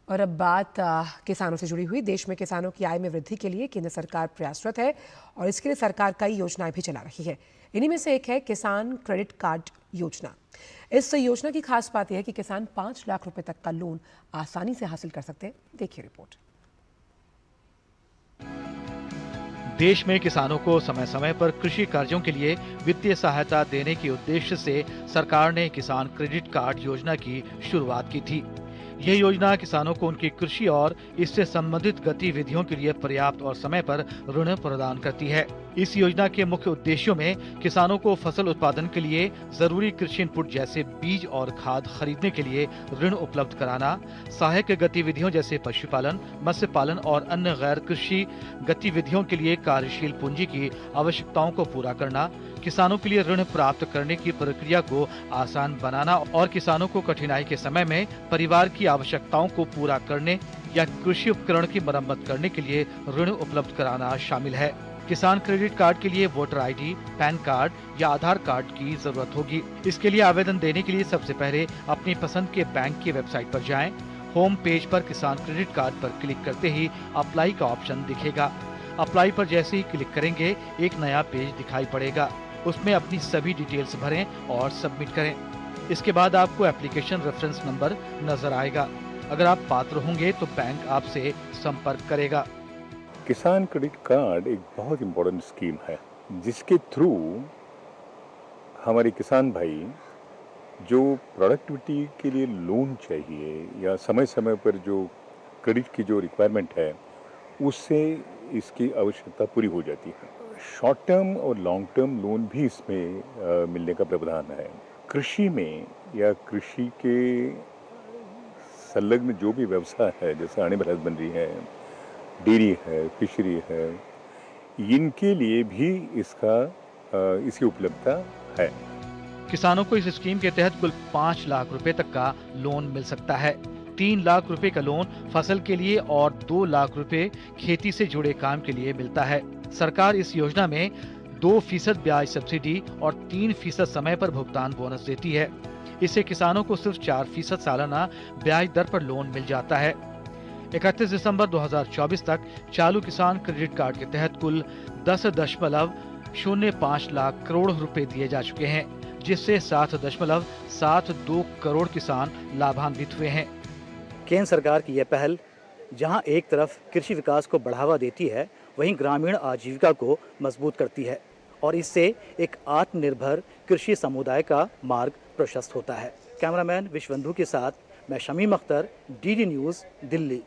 और अब बात किसानों से जुड़ी हुई। देश में किसानों की आय में वृद्धि के लिए केंद्र सरकार प्रयासरत है और इसके लिए सरकार कई योजनाएं भी चला रही है। इन्हीं में से एक है किसान क्रेडिट कार्ड योजना। इस योजना की खास बात यह है कि किसान 5 लाख रुपए तक का लोन आसानी से हासिल कर सकते हैं। देखिए रिपोर्ट। देश में किसानों को समय समय पर कृषि कार्यों के लिए वित्तीय सहायता देने के उद्देश्य से सरकार ने किसान क्रेडिट कार्ड योजना की शुरुआत की थी। यह योजना किसानों को उनकी कृषि और इससे संबंधित गतिविधियों के लिए पर्याप्त और समय पर ऋण प्रदान करती है। इस योजना के मुख्य उद्देश्यों में किसानों को फसल उत्पादन के लिए जरूरी कृषि इनपुट जैसे बीज और खाद खरीदने के लिए ऋण उपलब्ध कराना, सहायक गतिविधियों जैसे पशुपालन, मत्स्य पालन और अन्य गैर कृषि गतिविधियों के लिए कार्यशील पूंजी की आवश्यकताओं को पूरा करना, किसानों के लिए ऋण प्राप्त करने की प्रक्रिया को आसान बनाना और किसानों को कठिनाई के समय में परिवार की आवश्यकताओं को पूरा करने या कृषि उपकरण की मरम्मत करने के लिए ऋण उपलब्ध कराना शामिल है। किसान क्रेडिट कार्ड के लिए वोटर आईडी, पैन कार्ड या आधार कार्ड की जरूरत होगी। इसके लिए आवेदन देने के लिए सबसे पहले अपनी पसंद के बैंक की वेबसाइट पर जाएं। होम पेज पर किसान क्रेडिट कार्ड पर क्लिक करते ही अप्लाई का ऑप्शन दिखेगा। अप्लाई पर जैसे ही क्लिक करेंगे एक नया पेज दिखाई पड़ेगा। उसमें अपनी सभी डिटेल्स भरें और सबमिट करें। इसके बाद आपको एप्लीकेशन रेफरेंस नंबर नजर आएगा। अगर आप पात्र होंगे तो बैंक आपसे संपर्क करेगा। किसान क्रेडिट कार्ड एक बहुत इम्पोर्टेंट स्कीम है जिसके थ्रू हमारे किसान भाई जो प्रोडक्टिविटी के लिए लोन चाहिए या समय समय पर जो क्रेडिट की जो रिक्वायरमेंट है उससे इसकी आवश्यकता पूरी हो जाती है। शॉर्ट टर्म और लॉन्ग टर्म लोन भी इसमें मिलने का प्रावधान है। कृषि में या कृषि के संलग्न जो भी व्यवसाय है जैसे एनिमल हस्बेंड्री है, डेयरी है, फिशरी है, इनके लिए भी इसकी उपलब्धता है। किसानों को इस स्कीम के तहत कुल 5 लाख रुपए तक का लोन मिल सकता है। 3 लाख रुपए का लोन फसल के लिए और 2 लाख रुपए खेती से जुड़े काम के लिए मिलता है। सरकार इस योजना में 2% ब्याज सब्सिडी और 3% समय पर भुगतान बोनस देती है। इससे किसानों को सिर्फ 4% सालाना ब्याज दर पर लोन मिल जाता है। 31 दिसंबर 2024 तक चालू किसान क्रेडिट कार्ड के तहत कुल 10.05 लाख करोड़ रुपए दिए जा चुके हैं, जिससे 7.72 करोड़ किसान लाभान्वित हुए हैं। केंद्र सरकार की यह पहल जहां एक तरफ कृषि विकास को बढ़ावा देती है, वहीं ग्रामीण आजीविका को मजबूत करती है और इससे एक आत्मनिर्भर कृषि समुदाय का मार्ग प्रशस्त होता है। कैमरामैन विश्वबंधु के साथ मैं शमीम अख्तर, DD न्यूज़, दिल्ली।